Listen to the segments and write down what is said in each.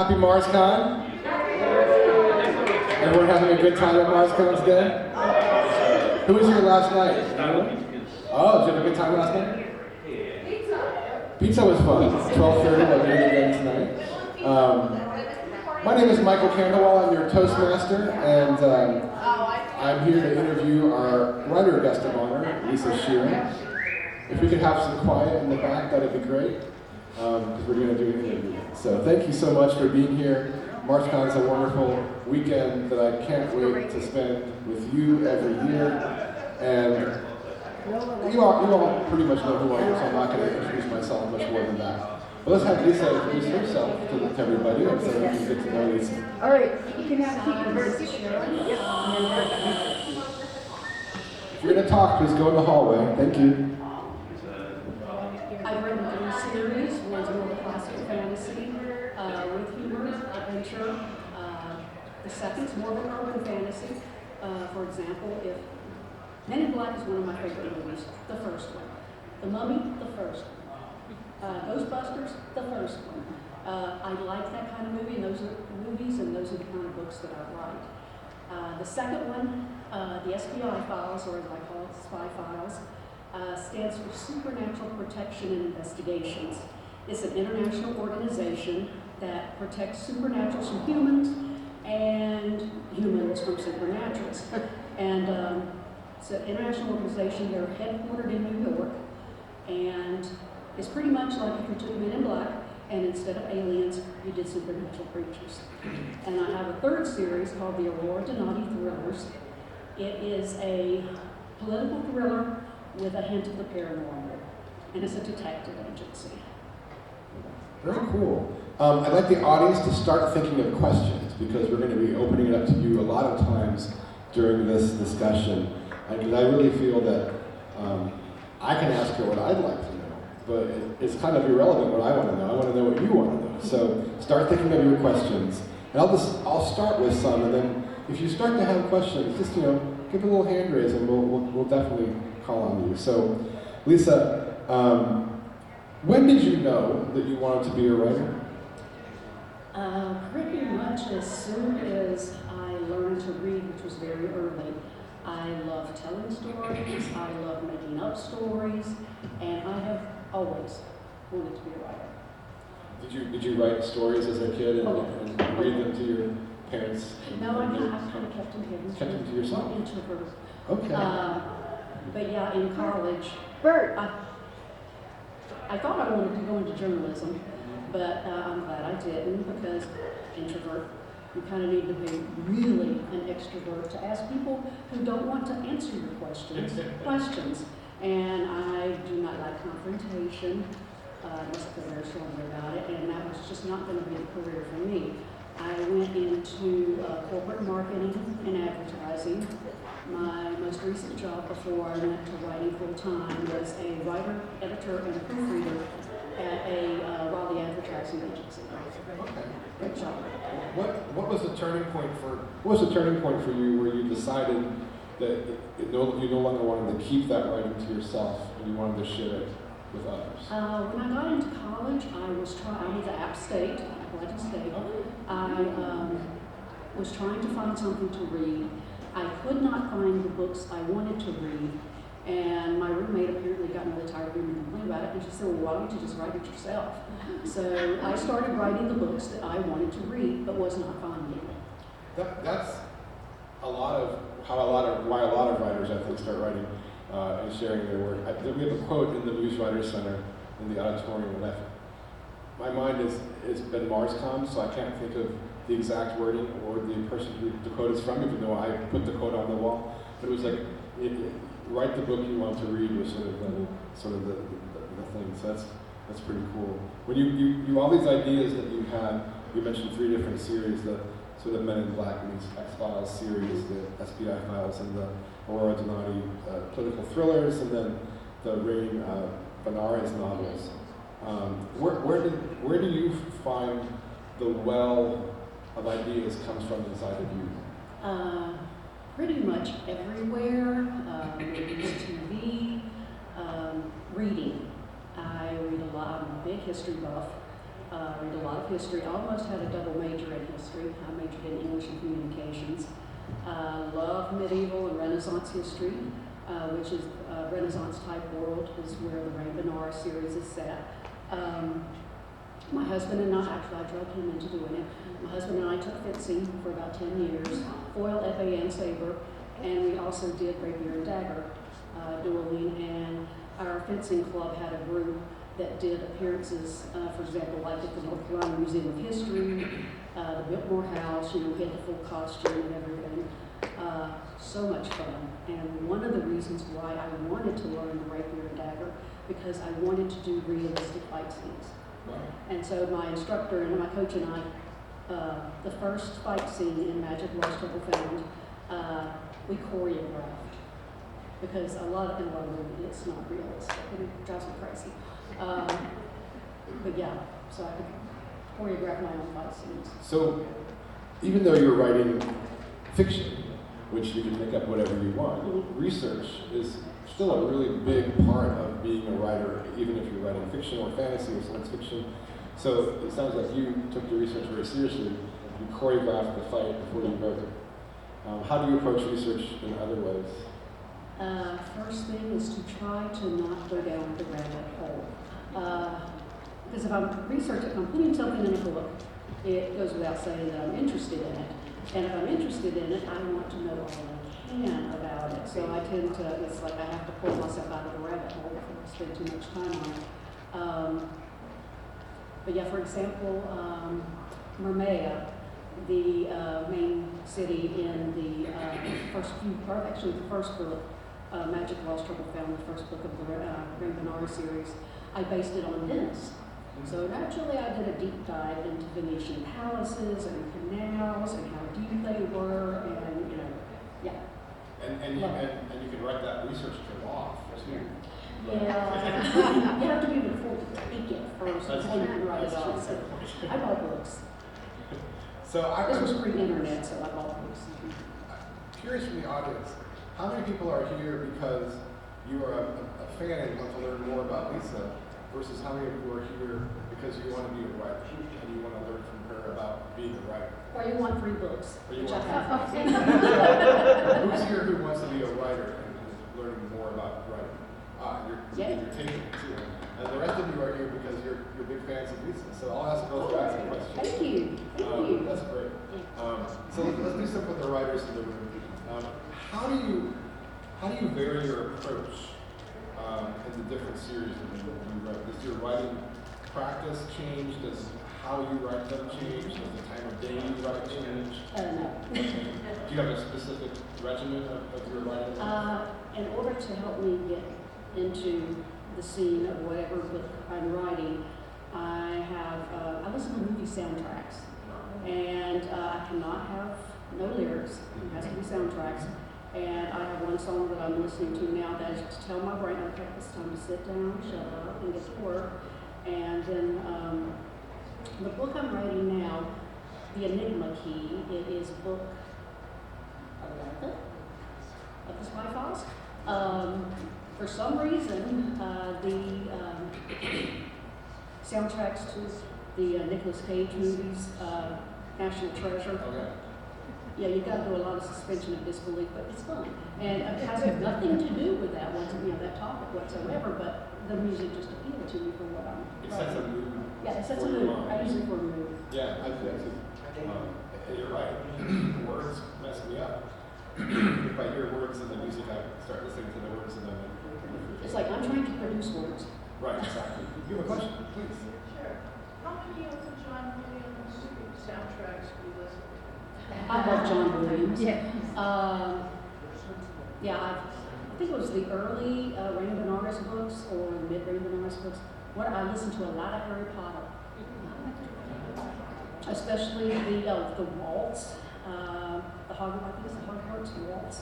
Happy MarsCon. Everyone having a good time at MarsCon today? Who was here last night? Anyone? Oh, did you have a good time last night? Pizza was fun. 12:30, we'll do it again tonight. My name is Michael Candlewall. I'm your Toastmaster, and I'm here to interview our writer guest of honor, Lisa Shearin. If we could have some quiet in the back, that'd be great, because we're going to do an interview. So thank you so much for being here. MarsCon is a wonderful weekend that I can't wait to spend with you every year. And you all pretty much know who I am, so I'm not going to introduce myself much more than that. But let's have Lisa introduce herself to everybody, and so we can get to know Lisa. All right, you can have a seat. If you're going to talk, please go in the hallway. Thank you. I've written 3 series. One's more classic fantasy with humor, adventure. The second's more of an urban fantasy. For example, if Men in Black is one of my favorite movies, the first one. The Mummy, the first one. Ghostbusters, the first one. I like that kind of movie, and those are movies, and those are the kind of books that I write. The second one, the SPI files, or as I call it, Spy Files, stands for Supernatural Protection and Investigations. It's an international organization that protects supernaturals from humans and humans from supernaturals. And it's an international organization. They're headquartered in New York, and it's pretty much like if you took Men in Black and instead of aliens, you did supernatural creatures. And I have a 3rd series called the Aurora Donati Thrillers. It is a political thriller with a hint of the paranormal, and it's a detective agency. Very cool. I'd like the audience to start thinking of questions, because we're going to be opening it up to you a lot of times during this discussion. And I really feel that I can ask her what I'd like to know, but it's kind of irrelevant what I want to know. I want to know what you want to know. So start thinking of your questions. And I'll start with some, and then if you start to have questions, just give a little hand raise, and we'll definitely call on you. So, Lisa, when did you know that you wanted to be a writer? Pretty much as soon as I learned to read, which was very early. I love telling stories, I love making up stories, and I have always wanted to be a writer. Did you write stories as a kid and read them to your parents? No, I kind of kept them hidden. Kept them to yourself? I'm introvert. Okay. But yeah, in college, I thought I wanted to go into journalism, but I'm glad I didn't, because introvert. You kind of need to be really an extrovert to ask people who don't want to answer your questions. And I do not like confrontation. I must feel very strongly about it, and that was just not going to be a career for me. I went into corporate marketing and advertising. My most recent job before I went to writing full-time was a writer, editor, and proofreader at a Raleigh advertising agency. Great job. What was the turning point for you where you decided that you no longer wanted to keep that writing to yourself and you wanted to share it with others? When I got into college, I was at App State, Appalachian State. I was trying to find something to read. I could not find the books I wanted to read, and my roommate apparently got really tired of hearing me complain about it, and she said, well, why don't you just write it yourself? So I started writing the books that I wanted to read, but was not finding. That's why a lot of writers, I think, start writing and sharing their work. We have a quote in the Muse Writers Center in the auditorium, and my mind has been MarsCon, so I can't think of the exact wording or the person who the quote is from, even though I put the quote on the wall. But it was like, write the book you want to read was sort of the thing. So that's pretty cool. When you all these ideas that you had, you mentioned 3 different series, the sort of Men in Black meets X-Files series, the SPI Files, and the Aurora Donati political thrillers, and then the Rain Benares novels. Where do you find the well of ideas comes from inside of you? Pretty much everywhere. Movies, TV, reading. I read a lot. I'm a big history buff. read a lot of history. I almost had a double major in history. I majored in English and communications. Love medieval and Renaissance history, which is Renaissance type world is where the Rain series is set. My husband and I, actually I drugged him into doing it. My husband and I took fencing for about 10 years, foil, FA, and saber, and we also did rapier and dagger dueling, and our fencing club had a group that did appearances, for example, like at the North Carolina Museum of History, the Biltmore House, we had the full costume and everything. So much fun. And one of the reasons why I wanted to learn the rapier and dagger, because I wanted to do realistic fight scenes. And so my instructor and my coach and I, the first fight scene in Magic Lost Trouble Found, we choreographed. Because a lot of it, it's not realistic. It drives me crazy. But yeah, so I could choreograph my own fight scenes. So, even though you're writing fiction, which you can make up whatever you want, research is still a really big part of being a writer, even if you're writing fiction or fantasy or science fiction. So it sounds like you took the research very seriously. You choreographed the fight before you wrote it. How do you approach research in other ways? First thing is to try to not go down the rabbit hole. Because if I'm putting something in a book, it goes without saying that I'm interested in it. And if I'm interested in it, I want to know all I can about it. So I tend to, it's like I have to pull myself out of the rabbit hole before I spend too much time on it. But yeah, for example, Murmea, the main city in the the first book, Magic Lost Trouble Found, the first book of the Rain series, I based it on Venice. So naturally I did a deep dive into Venetian palaces and canals and how deep they were, and yeah. And you can write that research trip off too. Yeah, you have to be able to afford to take it first before you can write it off. So I bought books. This was pre-internet, so I bought books. Curious from the audience, how many people are here because you are a fan and want to learn more about Lisa, versus how many of you are here because you want to be a writer and you want to learn from her about being a writer? Or you want free books, which I have. Who's here who wants to be a writer and is learning more about writing? You're taking it too. And the rest of you are here because you're big fans of Lisa. So I'll ask both guys a question. Thank you. Thank you. That's great. So let's do something with the writers in the room. How do you vary your approach in the different series that you write? Does your writing practice change? Does how you write them change? Does the time of day you write change? No. Do you have a specific regimen of your writing? In order to help me get into the scene of whatever book I'm writing, I listen to movie soundtracks, and I cannot have no lyrics. It has to be soundtracks. And I have one song that I'm listening to now that is to tell my brain, okay, it's time to sit down, shut up, and get to work. And then the book I'm writing now, The Enigma Key, it is book 11 of the Spy Files. For some reason, the soundtracks to the Nicolas Cage movies, National Treasure. Okay. Yeah, you've got to do a lot of suspension of disbelief, but it's fun. And it has nothing to do with that topic whatsoever, but the music just appealed to me for what I'm It sets a mood. Yeah, it sets a mood. I use it for a mood. Yeah, I think you're right. Words mess me up. If I hear words in the music, I start listening to the words and then it's like I'm trying to produce words. Right, exactly. You have a question, please. Sure. How many of the John Williams soundtracks do you listen to? I love John Williams. Yeah. I think it was the early Rain Benares books or the mid-Rain Benares books. I listened to a lot of Harry Potter, especially the waltz, the Hogwarts waltz.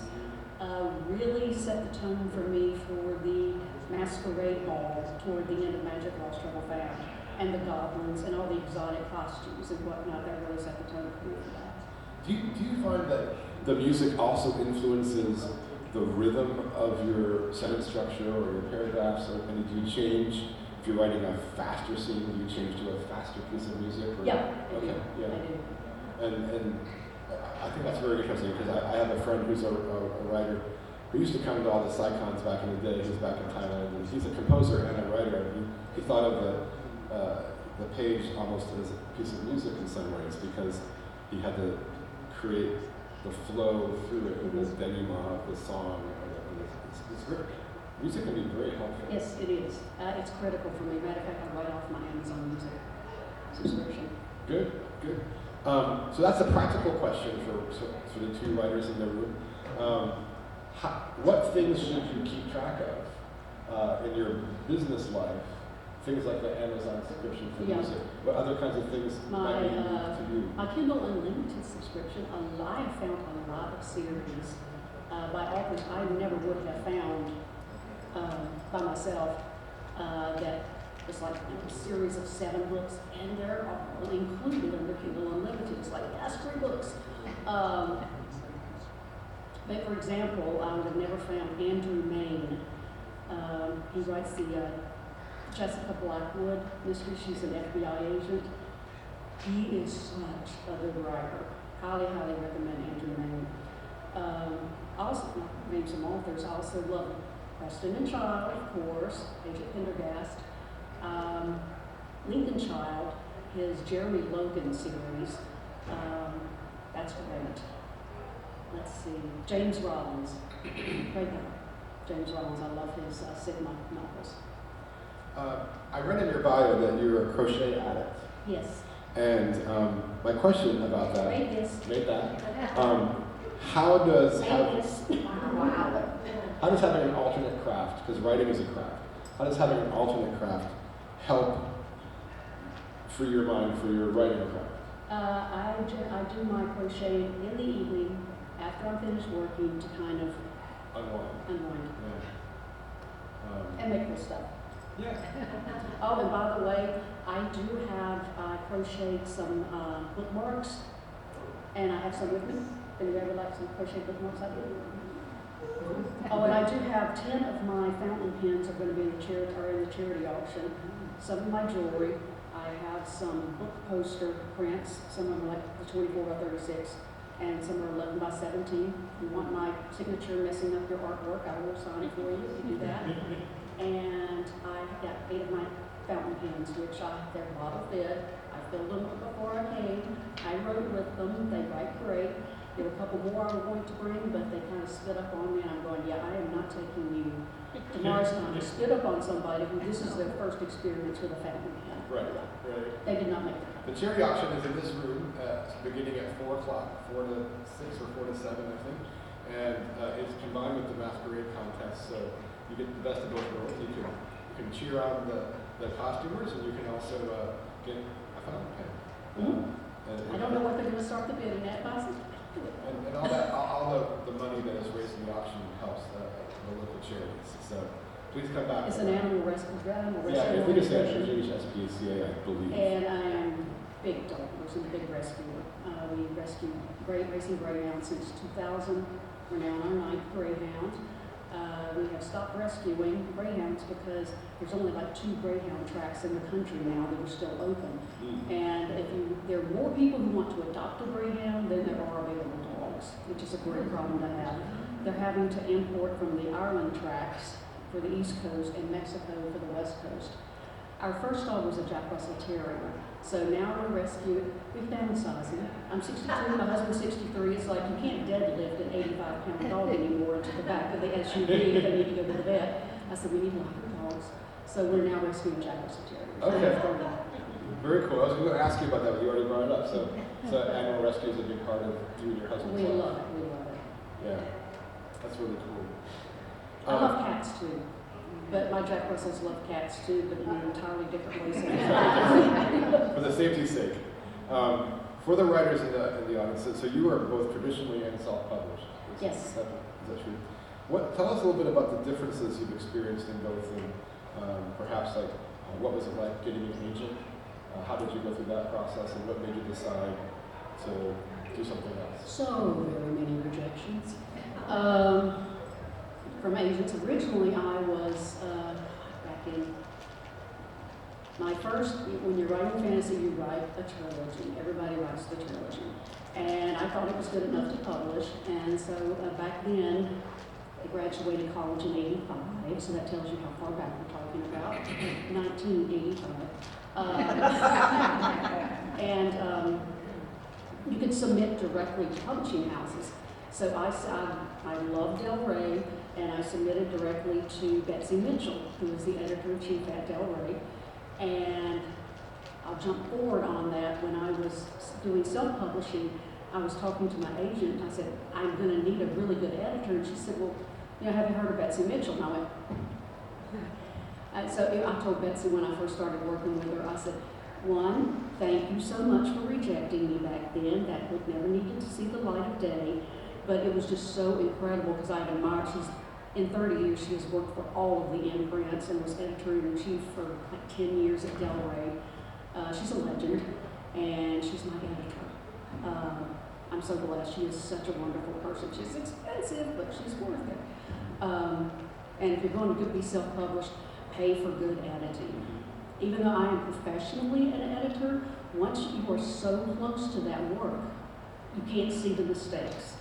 Really set the tone for me for the masquerade ball toward the end of Magic Lost Trouble Found, and the goblins and all the exotic costumes and whatnot. That really set the tone for me for that. Do you find that the music also influences the rhythm of your sentence structure or your paragraphs, and do you change if you're writing a faster scene, do you change to a faster piece of music? Or? Yeah, I do. Okay, yeah. I do. And I think that's very interesting because I have a friend who's a writer who used to come to all the SciCons back in the day. He's back in Thailand, and he's a composer and a writer. And he thought of the page almost as a piece of music in some ways because he had to create the flow through it, the denouement of the song. It's great. Music can be very helpful. Yes, it is. It's critical for me. Matter of fact, I write off my Amazon Music subscription. Good, good. So that's a practical question for the two writers in the room. What things should you keep track of in your business life? Things like the Amazon subscription for music. What other kinds of things might be unique to you? My Kindle Unlimited subscription, I have found a lot of series by authors I never would have found by myself that it's like a series of 7 books, and they're all included under Kindle Unlimited. It's like, that's 3 books. But for example, I would have never found Andrew Main. He writes the Jessica Blackwood mystery. She's an FBI agent. He is such a good writer. Highly, highly recommend Andrew Main. I also name some authors. I also love Preston and Child, of course, Agent Pendergast. Lincoln Child, his Jeremy Logan series. That's great. Let's see. James Rollins. Great guy. James Rollins. I love his Sigma novels. I read in your bio that you're a crochet addict. Yes. And my question about that. Made this. Made that. How does how does having an alternate craft, because writing is a craft, how does having an alternate craft help free your mind for your writing craft? I do my crochet in the evening after I'm finished working to kind of unwind. Yeah. And make cool stuff. Yeah. Oh, and by the way, I crocheted some bookmarks, and I have some with me. Anybody ever like some crochet bookmarks I do? Oh, and I do have 10 of my fountain pens are going to be in the charity auction. Some of my jewelry. I have some book poster prints. Some of them are like 24 by 36, and some are 11 by 17. If you want my signature messing up your artwork, I will sign it for you if you do that. And I got 8 of my fountain pens, which they're bottle fed. I filled them up before I came. I wrote with them. They write great. There were a couple more I was going to bring, but they kind of spit up on me, and I'm going, yeah, I am not taking you to MarsCon to spit up on somebody who this is their first experience with a fountain pen. Right. They did not make it. The charity auction is in this room, beginning at 4 o'clock, 4 to 6 or 4 to 7, I think. And it's combined with the masquerade contest, so you get the best of both worlds. You can cheer on the costumers, and you can also get a fountain pen. I don't know what they're going to start the bidding at, but and all that, all the money that is raised in the auction helps the local charities. So please come back. it's an animal rescue organization. Yeah, I think it's actually HSPCA, I believe. And I am big donors and a big rescuer. We rescued racing greyhounds since 2000. We're now on our 9th greyhound. We have stopped rescuing greyhounds because there's only like 2 greyhound tracks in the country now that are still open. And there are more people who want to adopt a greyhound than there are available dogs, which is a great problem to have. They're having to import from the Ireland tracks for the East Coast and Mexico for the West Coast. Our first dog was a Jack Russell Terrier. So now we're rescuing, we've downsized him. I'm 62, my husband's 63. It's like you can't deadlift an 85-pound dog anymore into the back of the SUV if they need to go to the vet. I said, we need lighter dogs. So we're now rescuing Jack Russell Terriers. Okay. Very cool. I was going to ask you about that, but you already brought it up. So animal rescue is a big part of you and your husband's We life. love it, we love it. Yeah, that's really cool. I love cats too. But my Jack Russells love cats too, but in entirely different ways. For the safety's sake. For the writers in the audience, so you are both traditionally and self-published. Yes. Is that true? Tell us a little bit about the differences you've experienced in both, and perhaps like what was it like getting an agent? How did you go through that process, and what made you decide to do something else? So very many rejections. From agents. Originally I was, back in My first, when you're writing fantasy, you write a trilogy. Everybody writes the trilogy. And I thought it was good enough to publish. And so back then, I graduated college in '85, so that tells you how far back we're talking about, 1985. And you could submit directly to publishing houses. So I love Del Rey, and I submitted directly to Betsy Mitchell, who is the editor-in-chief at Del Rey. And I'll jump forward on that. When I was doing self-publishing, I was talking to my agent. I said, I'm going to need a really good editor. And she said, well, have you heard of Betsy Mitchell? And I went, so I told Betsy when I first started working with her, I said, one, thank you so much for rejecting me back then. That book never needed to see the light of day. But it was just so incredible because I admired, in 30 years, she has worked for all of the imprints and was editor-in-chief for like 10 years at Del Rey. She's a legend, and she's my editor. I'm so glad. She is such a wonderful person. She's expensive, but she's worth it. And if you're going to be self-published, pay for good editing. Even though I am professionally an editor, once you are so close to that work, you can't see the mistakes.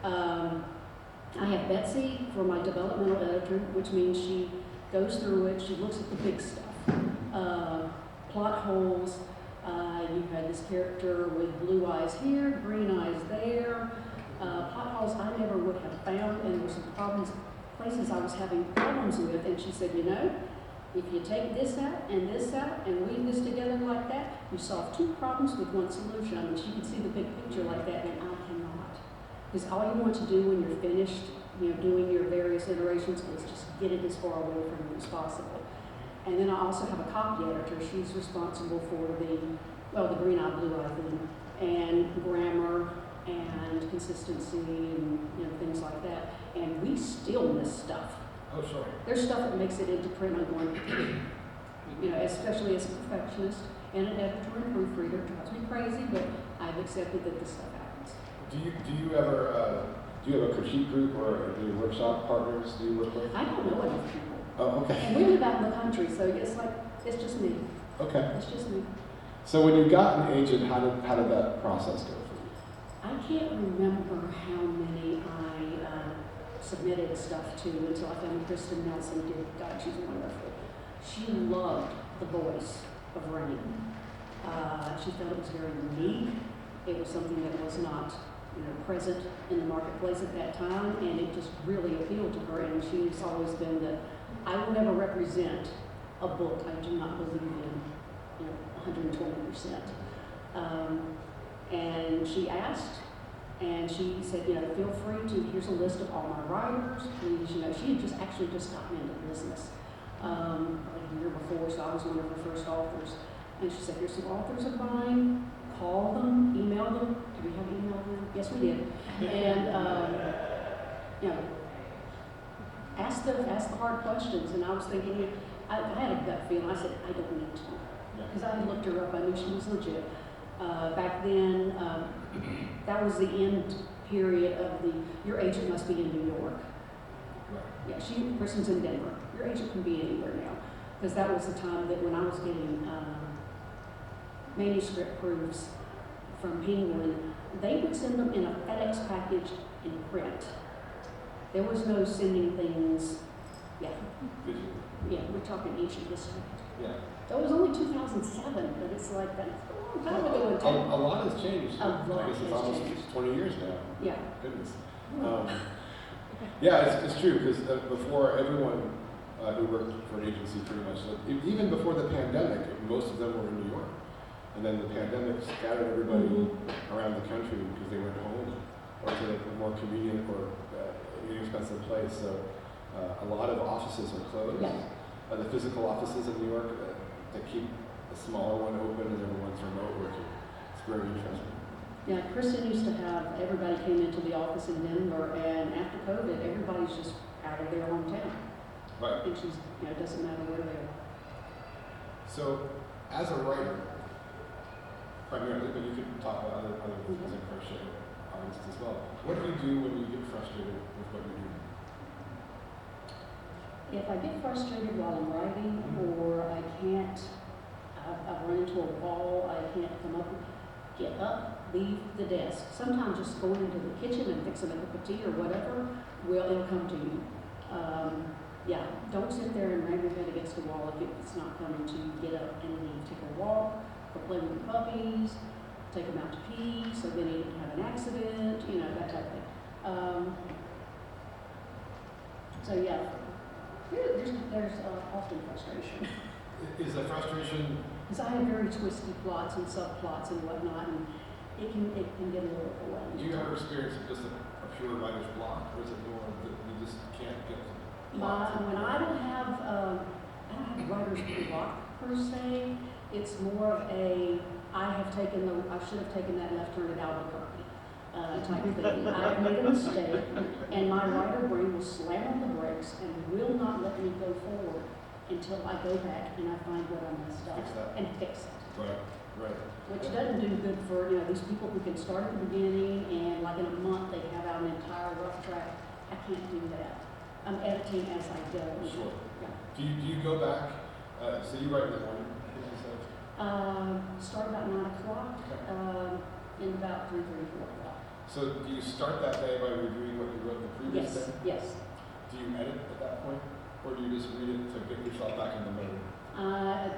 I have Betsy for my developmental editor, which means she goes through it, she looks at the big stuff. Plot holes, you had this character with blue eyes here, green eyes there. Plot holes I never would have found, and there were some places I was having problems with, and she said, if you take this out and weave this together like that, you solve two problems with one solution. I mean, she could see the big picture like that, and I cannot. Because all you want to do when you're finished, doing your various iterations is just get it as far away from you as possible. And then I also have a copy editor. She's responsible for the green eye, blue eye thing, and grammar and consistency and things like that. And we still miss stuff. Oh, sure. There's stuff that makes it into print. I'm going, especially as a perfectionist and an editor and proofreader, it drives me crazy, but I've accepted that this stuff happens. Do you ever do you have a critique group or any workshop partners do you work with? I don't know enough people. Oh, okay. And we live out in the country, so it's just me. Okay. It's just me. So when you got an agent, how did that process go for you? I can't remember how many I submitted stuff to until I found Kristen Nelson did. God, she's wonderful. She loved the voice of Rain. She thought it was very unique. It was something that was not present in the marketplace at that time, and it just really appealed to her. And she's always been that I will never represent a book I do not believe in 120%. And she asked, and she said, feel free to, here's a list of all my writers, please, she had just gotten into business a year before, so I was one of her first authors. And she said, here's some authors of mine, call them, email them. Do we have email them? Yes, we did. And, ask the hard questions. And I was thinking, I had a gut feeling. I said, I don't need to. Because I had looked her up. I knew she was legit. Back then, that was the end period of your agent must be in New York. Right. Yeah, Kristen's in Denver. Your agent can be anywhere now. Because that was the time that when I was getting manuscript proofs from Penguin, they would send them in a FedEx package in print. There was no sending things, we're talking ancient history. Yeah. That was only 2007, but it's like that's a long time ago. A lot has changed. A lot I guess it's has almost changed. 20 years now. Yeah. Goodness. It's true, because before everyone who worked for an agency pretty much, even before the pandemic, most of them were in New York. And then the pandemic scattered everybody around the country because they went home or to a more convenient or inexpensive place. So a lot of offices are closed. Yeah. The physical offices in New York, they keep a smaller one open and then one's remote working. It's very interesting. Yeah, Kristen used to have, everybody came into the office in Denver, and after COVID, everybody's just out of their hometown. Right. And she's, it doesn't matter where they are. So, as a writer, primarily, but you could talk about other things like crochet artists as well. What do you do when you get frustrated with what you do? If I get frustrated while I'm writing, or I can't I've run into a wall, I can't come up, get up, leave the desk. Sometimes just going into the kitchen and fixing a cup of tea or whatever, it'll come to you. Yeah, don't sit there and ram your head against the wall if it's not coming to you. Get up and leave. Take a walk, go play with the puppies, take them out to pee so they didn't have an accident, you know, that type of thing. So yeah, there's often frustration. Is the frustration? Because I have very twisty plots and subplots and whatnot, and it can get a little overwhelming. Do you ever experience just a pure writer's block, or is it more that you just can't get When I don't have writer's block per se, it's more of a I should have taken that left turn at Albuquerque type of thing. I have made a mistake, and my writer brain will slam on the brakes and will not let me go forward until I go back and I find what I messed up and fix it. Right. Which doesn't do good for these people who can start at the beginning and like in a month they have out an entire rough draft. I can't do that. I'm editing as I go. Sure. Yeah. Do you go back? So you write in the morning? Start about 9 o'clock. In about 3, 4 o'clock. So do you start that day by reviewing what you wrote the previous day? Yes. Do you edit at that point, or do you just read it to get yourself back in the mode?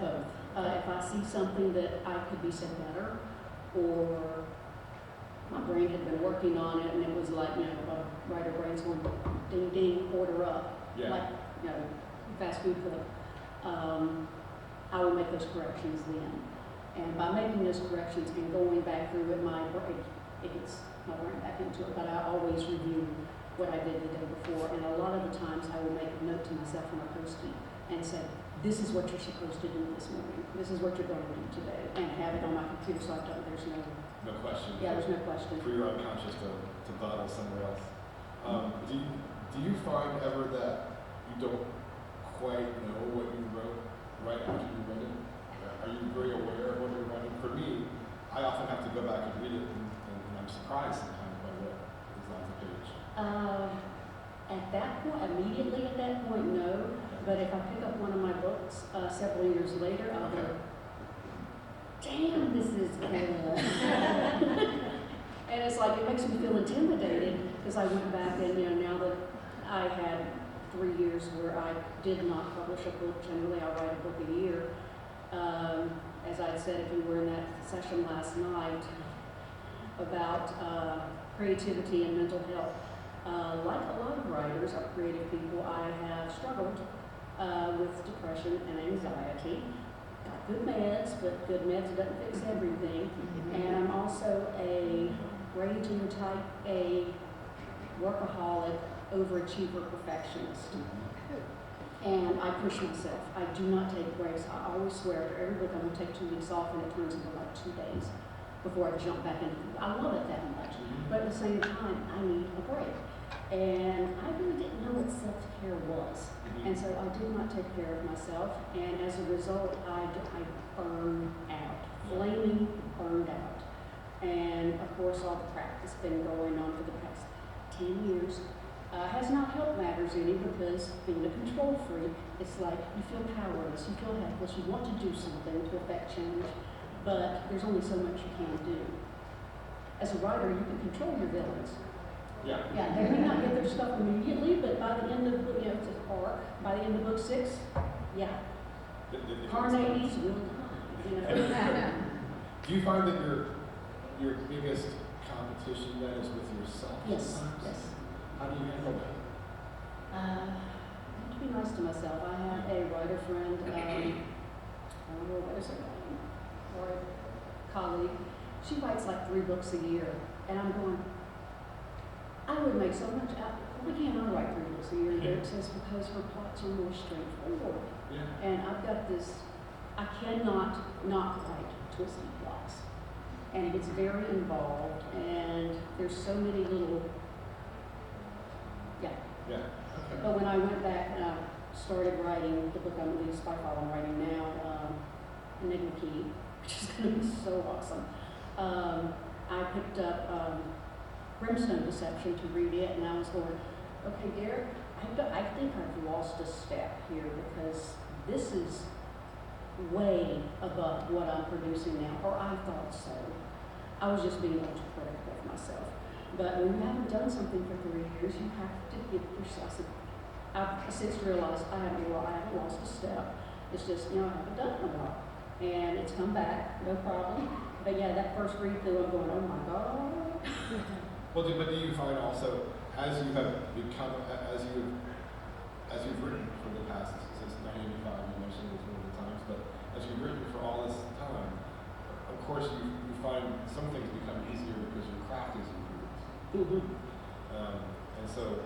Both. If I see something that I could be said better, or my brain had been working on it and it was like, a writer brain's going ding ding, order up, like fast food cook. I will make those corrections then. And by making those corrections and going back through it, my brain, it gets my brain back into it. But I always review what I did the day before. And a lot of the times I will make a note to myself on a Post-it and say, this is what you're supposed to do this morning. This is what you're going to do today. And have it on my computer so I don't, there's no question. Yeah, there's no question. For your unconscious to bottle somewhere else. Do you find ever that you don't quite know what you wrote right after you read it? Are you very aware of what you're writing? For me, I often have to go back and read it, and I'm surprised sometimes by what is on the page. At that point, immediately at that point, no. But if I pick up one of my books several years later, I'll go, damn, this is good. And it's like, it makes me feel intimidated because I went back and, now that I had 3 years where I did not publish a book, generally I write a book a year. As I said, if you were in that session last night about creativity and mental health, like a lot of writers or creative people, I have struggled with depression and anxiety. Got good meds, but good meds doesn't fix everything. And I'm also a raging type A workaholic, overachiever perfectionist. And I push myself. I do not take breaks. I always swear after every book I'm going to take 2 weeks off, and it turns into like 2 days before I jump back into it. I love it that much. But at the same time, I need a break. And I really didn't know what self-care was. And so I did not take care of myself. And as a result, I burned out, flaming burned out. And of course, all the crap that's been going on for the past 10 years has not helped matters any, because being a control freak, it's like you feel powerless, you feel helpless, you want to do something to affect change, but there's only so much you can do. As a writer, you can control your villains. Yeah, they may not get their stuff immediately, but by the end of it's an arc. By the end of book 6, Carnades will die. Do you find that your biggest competition then is with yourself? Yes. Sometimes? Yes. How do you handle that? I have to be nice to myself. I have a writer friend, what is her name? Or a colleague. She writes like 3 books a year, and I'm going, I would make so much out. Why can't I write 3 books a year? And it says because her plots are more straightforward. Yeah. And I've got this, I cannot not write twisty plots. And it gets very involved, and there's so many little, Yeah. Okay. But when I went back and I started writing the book I'm writing now, Enigma Key, which is going to be so awesome, I picked up Brimstone Deception to read it, and I was going, okay, Derek, I think I've lost a step here, because this is way above what I'm producing now, or I thought so. I was just being ultra critical of myself. But when you haven't done something for 3 years, you have to give yourself I've since realized I haven't lost a step. It's just, I haven't done it a lot. And it's come back, no problem. But yeah, that first read through, I'm going, oh my God. Well, but do you find also, as you have become, as you've written for the past, since 1985, you mentioned this one of the times, but as you've written for all this time, of course you find some things become easier because your craft is improved. Mm-hmm. And so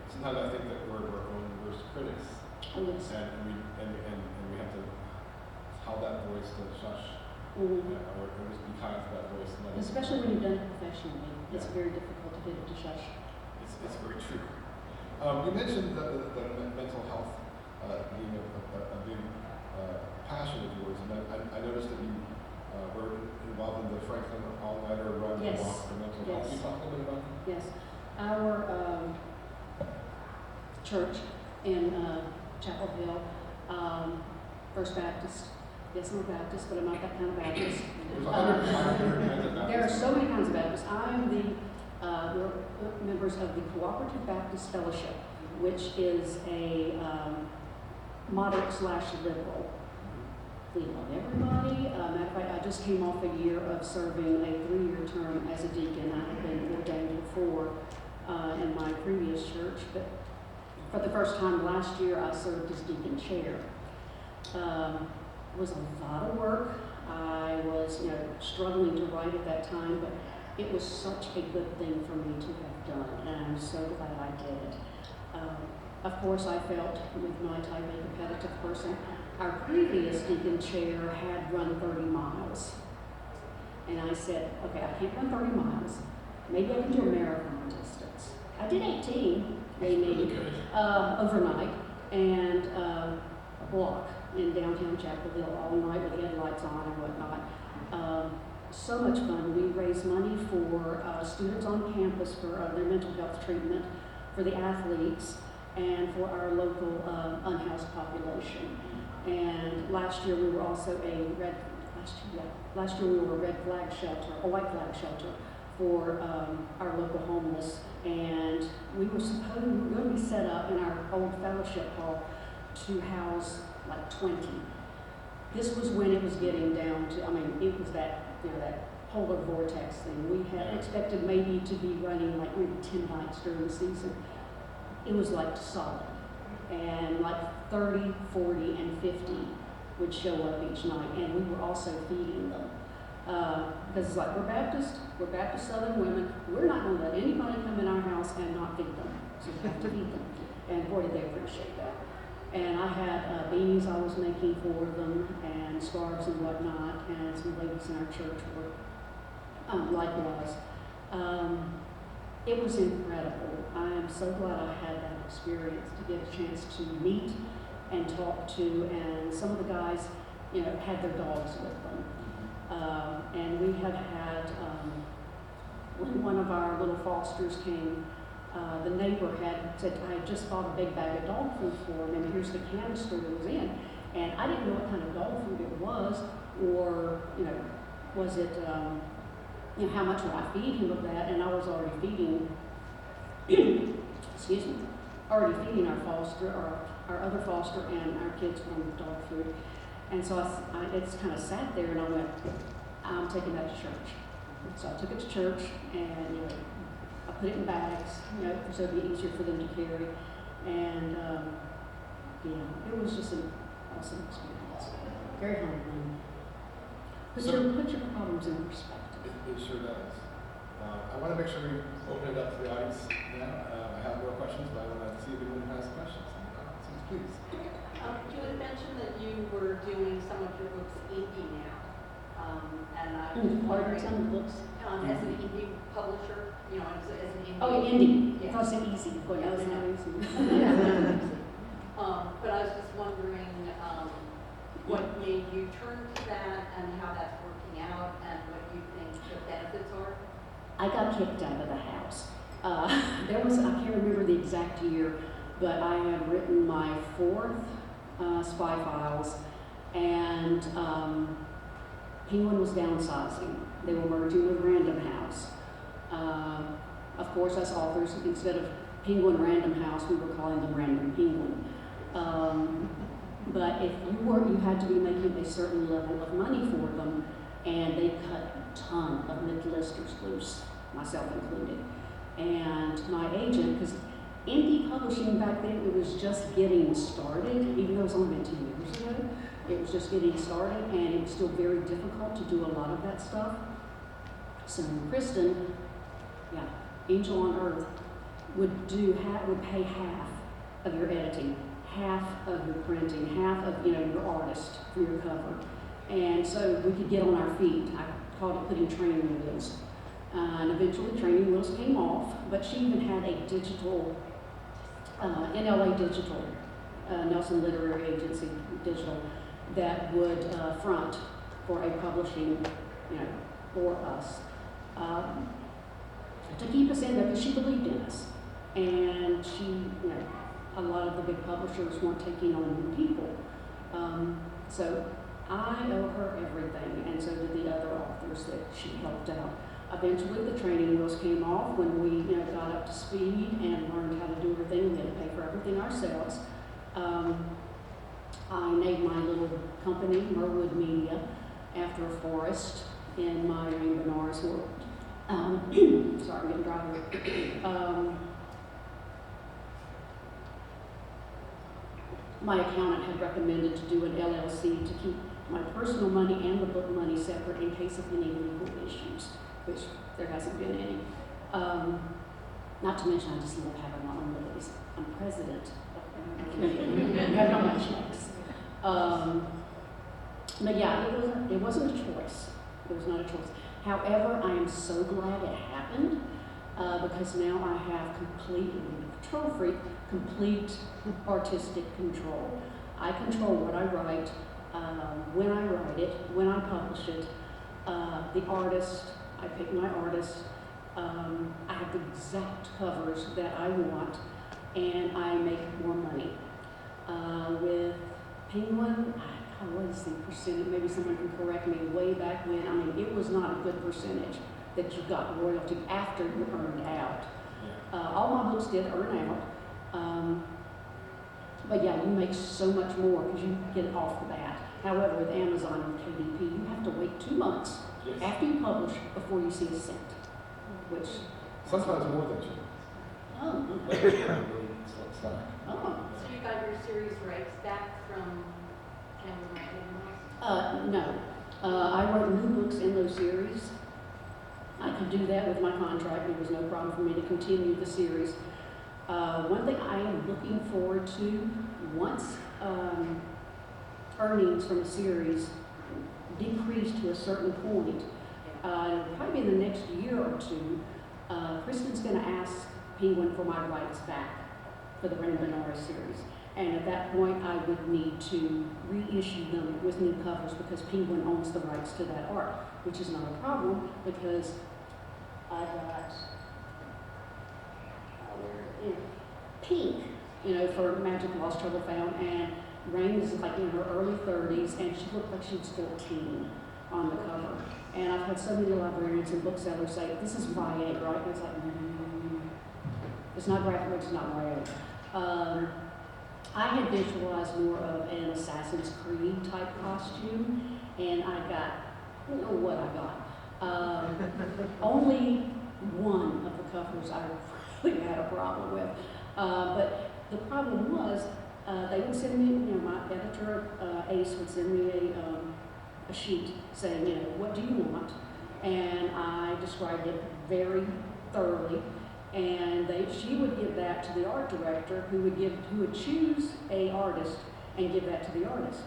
sometimes I think that we're our own worst critics. Oh, yes. And we have to tell that voice to shush. Mm-hmm. Or just be kind to that voice. And let it Especially when you've done it professionally. It's Yeah. very difficult to get it to shush. It's very true. You mentioned the mental health being a big passion of yours, and I noticed that you were involved in the Franklin All-Nighter Run Yes. and Walk for Mental Health. Can you talk a little bit about that? Yes. Our church in Chapel Hill, First Baptist. Yes, I'm a Baptist, but I'm not that kind of Baptist. There's 100 kinds of There are Baptists. so many kinds of Baptists. I'm we're members of the Cooperative Baptist Fellowship, which is a moderate/liberal. We love everybody. Matter of fact, I just came off a year of serving a 3-year term as a deacon. I had been ordained before in my previous church, but for the first time last year, I served as deacon chair. It was a lot of work. I was, struggling to write at that time, but it was such a good thing for me to have done, and I'm so glad I did it. Of course, I felt with my type A competitive person, our previous deacon chair had run 30 miles. And I said, okay, I can't run 30 miles. Maybe I can do a marathon distance. I did 18, maybe, overnight, and a block in downtown Chapel Hill all night with headlights on and whatnot. So much fun. We raised money for students on campus for their mental health treatment, for the athletes, and for our local unhoused population. And last year we were also last year we were a red flag shelter, a white flag shelter for our local homeless. And we were going to be set up in our old fellowship hall to house like 20. This was when it was getting down to, it was that, that polar vortex thing. We had expected maybe to be running like maybe 10 nights during the season. It was like solid. And like 30, 40, and 50 would show up each night. And we were also feeding them. Because it's like, we're Baptist Southern women. We're not going to let anybody come in our house and not feed them. So we have to feed them. And boy, did they appreciate that. And I had beanies I was making for them, and scarves and whatnot, and some ladies in our church were likewise. It was incredible. I am so glad I had that experience to get a chance to meet and talk to, and some of the guys, had their dogs with them. And we have had, when one of our little fosters came, the neighbor had said, I had just bought a big bag of dog food for him, and here's the canister it was in. And I didn't know what kind of dog food it was, or, was it, how much would I feed him of that? And I was already feeding, excuse me, already feeding our foster, or our other foster, and our kids from dog food. And so I it's kind of sat there, and I went, I'm taking that to church. So I took it to church, and, I put it in bags, so it'd be easier for them to carry. And, it was just an awesome experience. Very humbling. Put your problems in perspective. It sure does. I want to make sure we open it up to the audience now. I have more questions, but I want to see if anyone has questions. Please. You had mentioned that you were doing some of your books indie now. And I was wondering, Some books. as an indie publisher, as an indie. Oh, indie. Yeah. I was saying easy. Boy, that was not easy. But I was just wondering what made you turn to that and how that's working out and what you think the benefits are. I got kicked out of the house. I can't remember the exact year, but I had written my 4th spy files, and Penguin was downsizing. They were merging with Random House. Of course, us authors, instead of Penguin Random House, we were calling them Random Penguin. But if you had to be making a certain level of money for them, and they cut a ton of mid-listers loose, myself included. And my agent, because indie publishing back then, it was just getting started, even though it was only been 2 years ago. It was just getting started, and it was still very difficult to do a lot of that stuff. So Kristen, Angel on Earth, would pay half of your editing, half of your printing, half of your artist for your cover. And so we could get on our feet. I called it putting training wheels. And eventually training wheels came off, but she even had a digital, NLA Digital, Nelson Literary Agency Digital, that would front for a publishing, for us. To keep us in there, because she believed in us. And she, a lot of the big publishers weren't taking on new people. So I owe her everything, and so did the other authors that she helped out. Eventually, the training wheels came off when we, got up to speed and learned how to do everything. We had to pay for everything ourselves. I named my little company, Merwood Media, after a forest in my Benars world. Sorry, I'm getting dry here. My accountant had recommended to do an LLC to keep my personal money and the book money separate in case of any legal issues, which there hasn't been any. Not to mention, I just love having my own liberties. I'm president of the have no much checks. But yeah, it wasn't a choice. It was not a choice. However, I am so glad it happened because now I have complete control freak, complete artistic control. I control what I write, when I write it, when I publish it, the artist, I pick my artist, I have the exact covers that I want, and I make more money. With Penguin, what is the percentage? Maybe someone can correct me. Way back when, it was not a good percentage that you got royalty after you earned out. All my books did earn out, but yeah, you make so much more because you get it off the bat. However, with Amazon and KDP, you have to wait 2 months after you publish before you see a cent, which Sometimes more than 2. oh, oh. So you got your series rights back from Penguin Random House? No. I wrote new books in those series. I could do that with my contract. There was no problem for me to continue the series. One thing I am looking forward to, once earnings from a series decrease to a certain point, probably in the next year or 2, Kristen's going to ask Penguin for my rights back for the Random House series. And at that point, I would need to reissue them with new covers because Penguin owns the rights to that art, which is not a problem because I got Pink, for Magic Lost Trouble Found, and Rain is like in her early 30s, and she looked like she was 14 on the cover. And I've had so many librarians and booksellers say, "This is YA, right?" And it's like, it's not graphic, it's not YA. I had visualized more of an Assassin's Creed type costume, and I got, I don't know what I got. Only one of the covers I really had a problem with. But the problem was, they would send me, my editor, Ace, would send me a sheet saying, what do you want? And I described it very thoroughly. And she would give that to the art director, who would choose a artist and give that to the artist.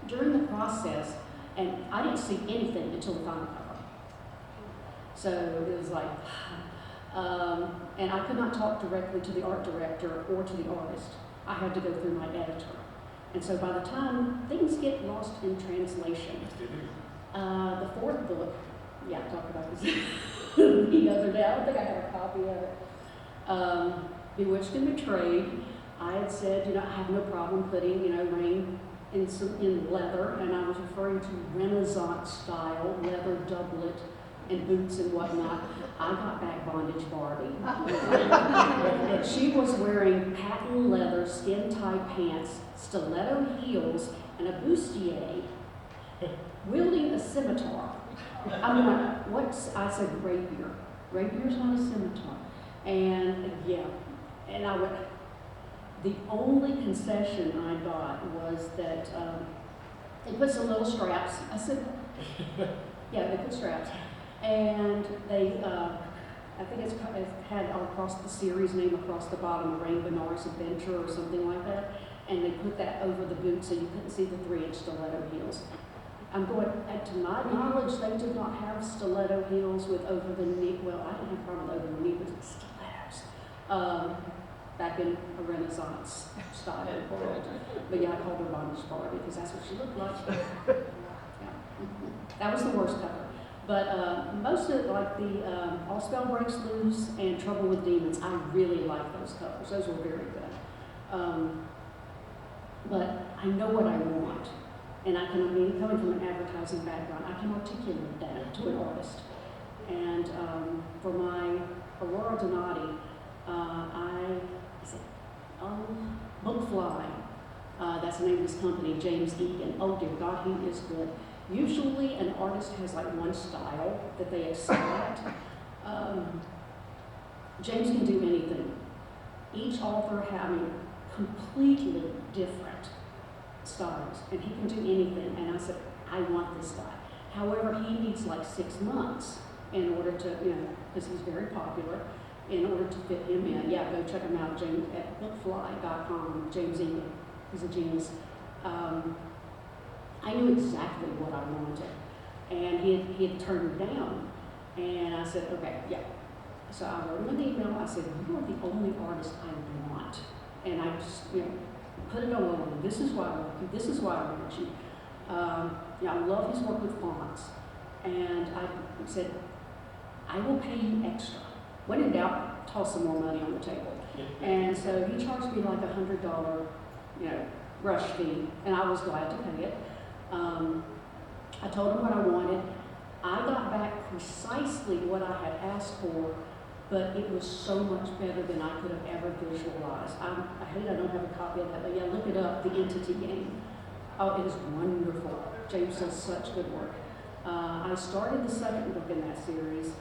During the process, and I didn't see anything until the final cover. So it was like, and I could not talk directly to the art director or to the artist. I had to go through my editor. And so by the time things get lost in translation, the 4th book, I talked about this the other day. I don't think I have a copy of it. Bewitched and Betrayed. I had said, you know, I have no problem putting, you know, Rain in leather, and I was referring to Renaissance style leather doublet and boots and whatnot. I got back bondage Barbie. She was wearing patent leather skin-tight pants, stiletto heels, and a bustier, wielding a scimitar. I'm like, what's, I said, rapier. Rapier's not a scimitar. And yeah, and I went, the only concession I got was that they put some little straps. I said, yeah, they put straps. And they, I think it had across the series name across the bottom, Rain Benares Adventure or something like that. And they put that over the boot so you couldn't see the 3-inch stiletto heels. I'm going, to my knowledge, they did not have stiletto heels with over the knee. Well, I didn't have a problem with over the knee, but stilettos. Back in a Renaissance style world. But yeah, I called her Bondage Barbie because that's what she looked like. Yeah. That was the worst cover. But most of it, like the All Spell Breaks Loose and Trouble with Demons, I really like those covers. Those were very good. But I know what I want. And I can, I mean, coming from an advertising background, I can articulate that to an artist. And for my Aurora Donati, Bookfly, that's the name of his company, James Egan. Oh dear God, he is good. Usually an artist has like one style that they accept. James can do anything. Each author having completely different styles, and he can do anything. And I said, I want this guy. However, he needs like 6 months in order to, you know, because he's very popular, in order to fit him in. Yeah, go check him out, James, at bookfly.com, James Egan. He's a genius. I knew exactly what I wanted, and he had turned me down. And I said, okay, yeah. So I wrote him an email. I said, you are the only artist I want. And I just, you know, put it all over. This is why I want you. This is why I want you. Yeah, I love his work with fonts. And I said, I will pay you extra. When in doubt, toss some more money on the table. And so he charged me like $100, you know, brush fee, and I was glad to pay it. I told him what I wanted. I got back precisely what I had asked for, but it was so much better than I could have ever visualized. I hate I don't have a copy of that, but yeah, look it up, The Entity Game. Oh, it is wonderful. James does such good work. I started the second book in that series.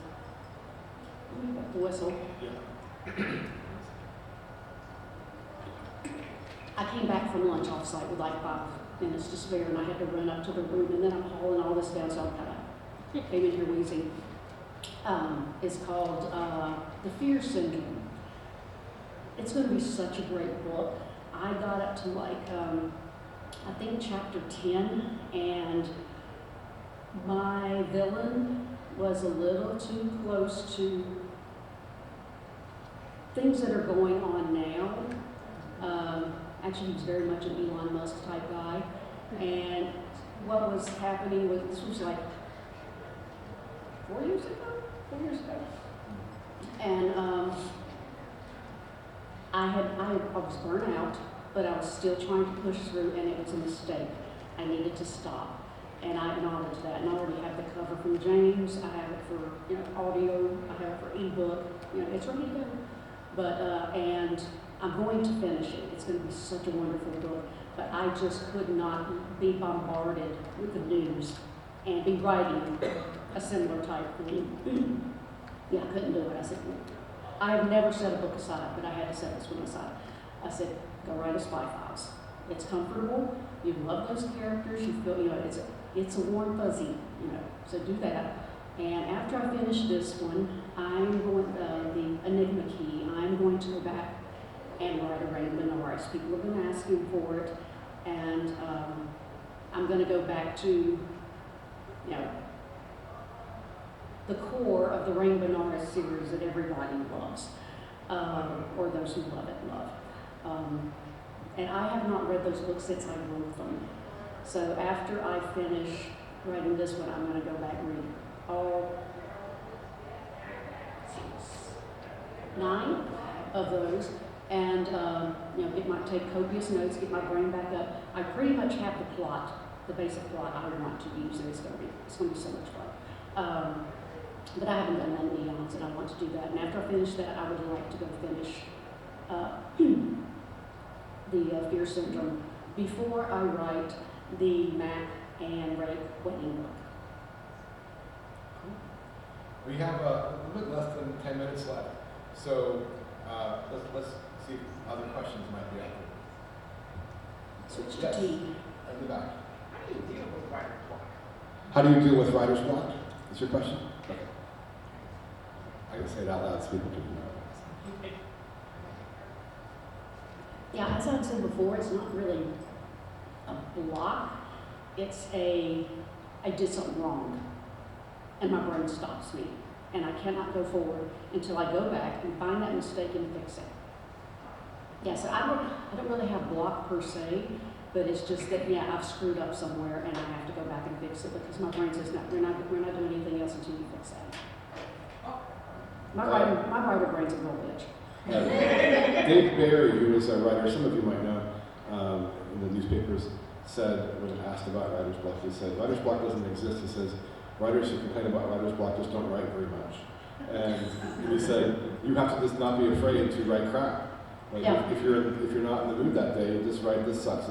The whistle. I came back from lunch off site with like 5 minutes to spare, and I had to run up to the room, and then I'm hauling all this down, so I kind of came in here wheezing. It's called The Fear Syndrome. It's going to be such a great book. I got up to like, I think chapter 10, and my villain was a little too close to things that are going on now. Actually, he was very much an Elon Musk type guy. And what was happening was, this was like 4 years ago? 4 years ago. And I was burnt out, but I was still trying to push through, and it was a mistake. I needed to stop. And I acknowledge that. And I already have the cover from James. I have it for, you know, audio. I have it for ebook. You know, it's ready to go. But and I'm going to finish it. It's going to be such a wonderful book. But I just could not be bombarded with the news and be writing a similar type thing. Yeah, I couldn't do it. I said, I have never set a book aside, but I had to set this one aside. I said, go write a Spy Files. It's comfortable. You love those characters. You feel, you know, it's a warm fuzzy, you know. So do that. And after I finish this one, I'm going the Enigma Key. I'm going to go back and write a Rain Benares. People have been asking for it, and I'm going to go back to, you know, the core of the Rain Benares series that everybody loves, or those who love it love. And I have not read those books since I wrote them. So after I finish writing this one, I'm going to go back and read all 9 of those, And, you know, it might take copious notes, get my brain back up. I pretty much have the plot, the basic plot I want to use, and it's gonna be so much fun. But I haven't done that in eons, and I want to do that. And after I finish that, I would like to go finish the Fear Syndrome before I write the Mac and Ray wedding book. We have a little bit less than 10 minutes left, so let's see if other questions might be out there. Switch to Yes, T. at the back. How do you deal with writer's block? How do you deal with writer's block? Is your question? Okay. I can say it out loud so people can know. Yeah, as I said before, it's not really a block. It's I did something wrong, and my brain stops me, and I cannot go forward until I go back and find that mistake and fix it. Yeah, so I don't really have block per se, but it's just that, yeah, I've screwed up somewhere and I have to go back and fix it because my brain says, no, we're not doing anything else until you fix that. My writer brain's a real bitch. Dave Barry, who is a writer, some of you might know, in the newspapers, said, when asked about writer's block, he said, writer's block doesn't exist. He says, writers who complain about writer's block just don't write very much. And he said, you have to just not be afraid to write crap. Like Yeah. if you're not in the mood that day, just write this sucks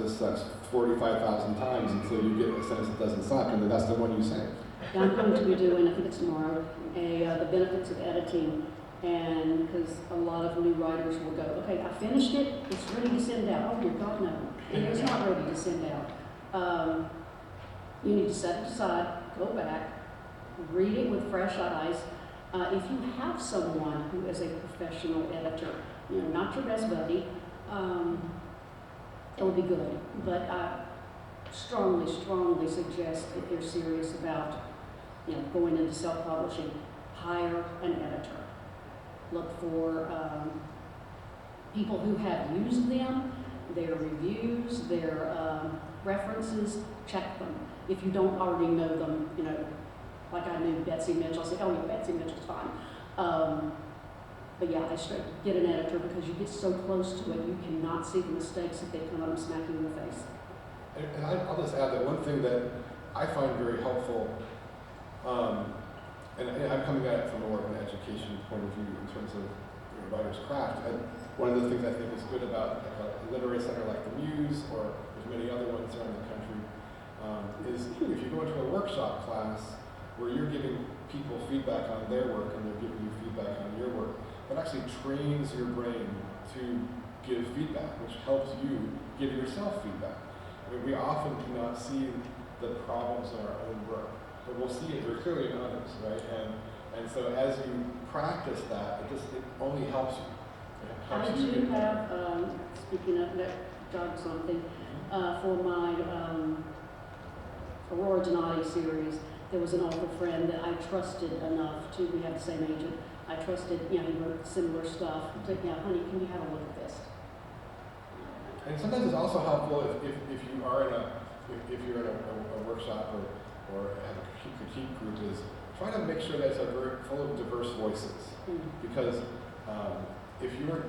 45,000 times until you get a sentence that doesn't suck, and then that's the one you say. Yeah, I'm going to be doing, I think it's tomorrow, the benefits of editing, and because a lot of new writers will go, okay, I finished it, it's ready to send out. Oh my God, no, it's not ready to send out. You need to set it aside, go back, read it with fresh eyes. If you have someone who is a professional editor, you know, not your best buddy, it will be good. But I strongly suggest if you're serious about, you know, going into self-publishing, hire an editor. Look for people who have used them, their reviews, their references, check them. If you don't already know them, you know, like I knew Betsy Mitchell, I said, oh yeah, Betsy Mitchell's fine. But yeah, I straight get an editor because you get so close to it, you cannot see the mistakes if they come up and smack you in the face. And I'll just add that one thing that I find very helpful, and I'm coming at it from more of an education point of view in terms of writer's craft. And one of the things I think is good about like a literary center like the Muse, or there's many other ones around the country, is if you go into a workshop class where you're giving people feedback on their work and they're giving you feedback on your work, it actually trains your brain to give feedback, which helps you give yourself feedback. I mean, we often do not see the problems in our own work, but we'll see it very clearly in others, right? And so as you practice that, it only helps you. It helps I you do get better. have, speaking of that, jog something, for my Aurora Donati series, there was an author friend that I trusted enough to, we have the same agent, I trusted, you know, he wrote similar stuff, to, yeah, honey, can you have a look at this? And sometimes it's also helpful if you are in if you're in a workshop or have a critique group, is try to make sure that it's full of diverse voices. Because if you're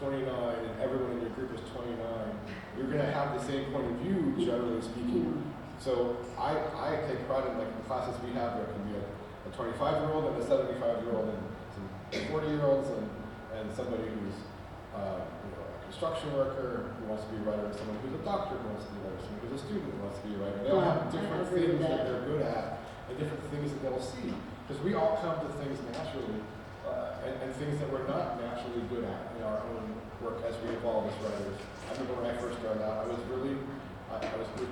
29 and everyone in your group is 29, you're going to have the same point of view, generally speaking. So I take pride in, like, the classes we have, there can be a 25-year-old and a 75-year-old and some 40-year-olds and somebody who's you know, a construction worker who wants to be a writer, and someone who's a doctor who wants to be a writer, someone who's a student who wants to be a writer. They all have different things that they're good at and different things that they'll see. Because we all come to things naturally and things that we're not naturally good at in our own work as we evolve as writers. I remember when I first started out, it was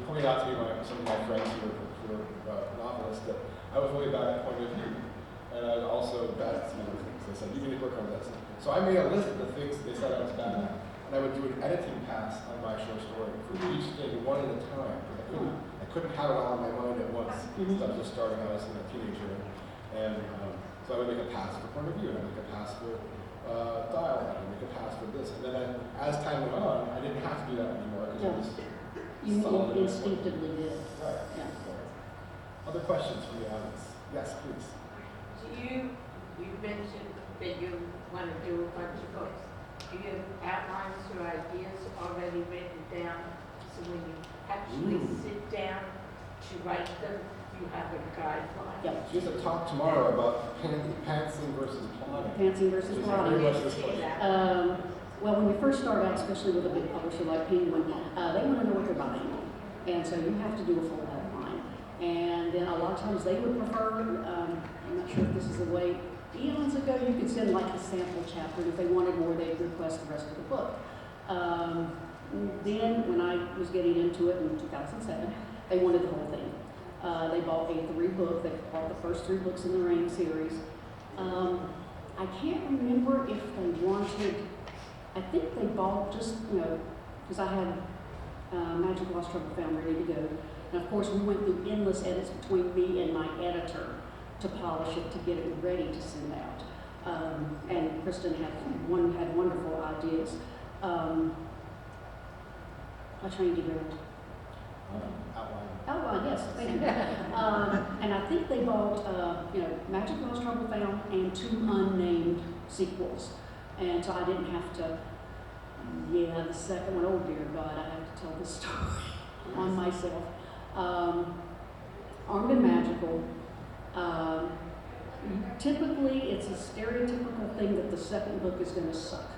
pointed out to me by some of my friends who were novelists that I was really bad at point of view, and I was also bad at some other things. They said, you need to work on this. So I made a list of the things they said I was bad at, and I would do an editing pass on my short story for each thing, one at a time. I couldn't have it all in my mind at once. So I was just starting out as a teenager, and so I would make a pass for point of view, and I'd make a pass for dialogue, I'd make a pass for this, and then as time went on, I didn't have to do that anymore because it was You solid. instinctively did. Right. Yeah. Other questions from the audience? Yes, please. You mentioned that you want to do a bunch of books. Do you have outlines or ideas already written down? So when you actually sit down to write them, you have a guideline? Yep. She has a talk tomorrow about pantsing versus plotting. Pantsing versus Which is plotting. very much this way. Well, when you first start out, especially with a big publisher like Penguin, they want to know what they're buying. And so you have to do a full outline. And then a lot of times they would prefer, I'm not sure if this is the way, eons ago you could send like a sample chapter, and if they wanted more, they'd request the rest of the book. Then, when I was getting into it in 2007, they wanted the whole thing. They bought a 3-book, they bought the first 3 books in the Reign series. I can't remember if they wanted, I think they bought just, because I had Magic Lost Trouble Found ready to go. And of course, we went through endless edits between me and my editor to polish it, to get it ready to send out. And Kristen had wonderful ideas. I trained you there. Outline. Yes, thank you. And I think they bought, Magic Lost Trouble Found and 2 unnamed sequels. And so I didn't have to, the second one, oh dear God, I have to tell this story on myself. Armed and Magical. Typically, it's a stereotypical thing that the second book is going to suck.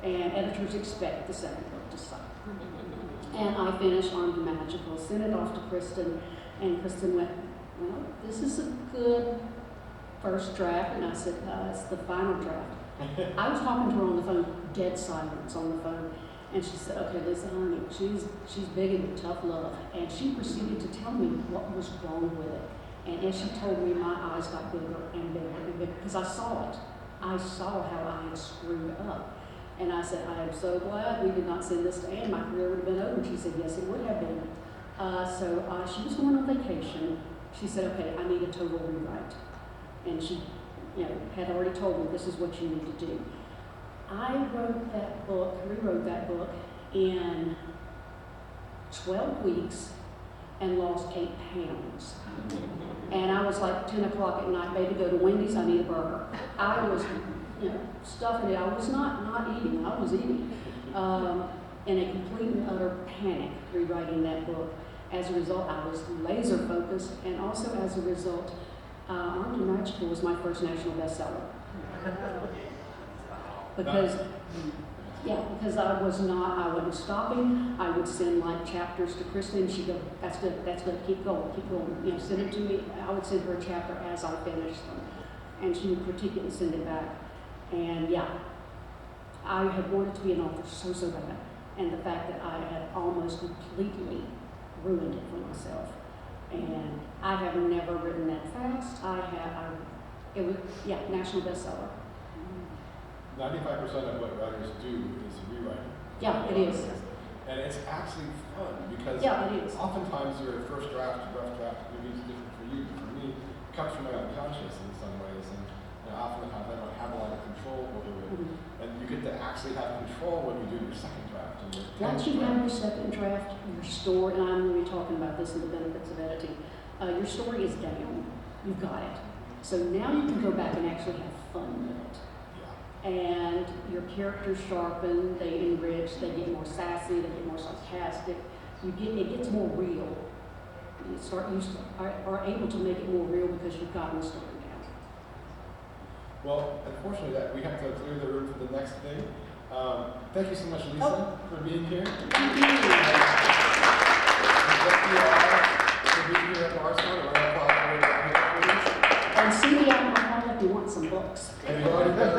And editors expect the second book to suck. And I finished Armed and Magical, sent it off to Kristen, and Kristen went, well, this is a good first draft. And I said, it's the final draft. I was talking to her on the phone, dead silence on the phone. And she said, okay, Lisa, honey, she's big into tough love. And she proceeded to tell me what was wrong with it. And as she told me, my eyes got bigger and bigger and bigger, because I saw it. I saw how I had screwed up. And I said, I am so glad we did not send this to Anne. My career would have been over. She said, yes, it would have been. So she was going on vacation. She said, okay, I need a total rewrite. And she had already told me, this is what you need to do. I rewrote that book in 12 weeks and lost 8 pounds. And I was like 10 o'clock at night, baby, go to Wendy's, I need a burger. I was, stuffing it. I was not eating, I was eating. In a complete and utter panic rewriting that book. As a result, I was laser focused, and also as a result, Armed and Magical was my first national bestseller. Because I wasn't stopping. I would send like chapters to Kristen, and she'd go, that's good, keep going, send it to me. I would send her a chapter as I finished them, and she would critique it and send it back. And I had wanted to be an author so bad, and the fact that I had almost completely ruined it for myself. And I have never written that fast. It was, national bestseller. 95% of what writers do is rewriting. Yeah, it is. And it's actually fun because Yeah, it is. oftentimes your first draft, rough draft, maybe it's different for you, but for me, it comes from my unconscious in some ways. And oftentimes I don't have a lot of control over it. Mm-hmm. And you get to actually have control when you do your second draft. And your Once you have your second draft, your story, and I'm going to be talking about this in the benefits of editing, your story is down. You've got it. So now you can go back and actually have fun with it. And your characters sharpen, they enrich, they get more sassy, they get more sarcastic. It gets more real. You are able to make it more real because you've gotten the story down. Well, unfortunately, we have to clear the room for the next thing. Thank you so much, Lisa, for being here. Thank you. Thank you all for being here at MarsCon. And see me out in the hall if you want some books. And you already got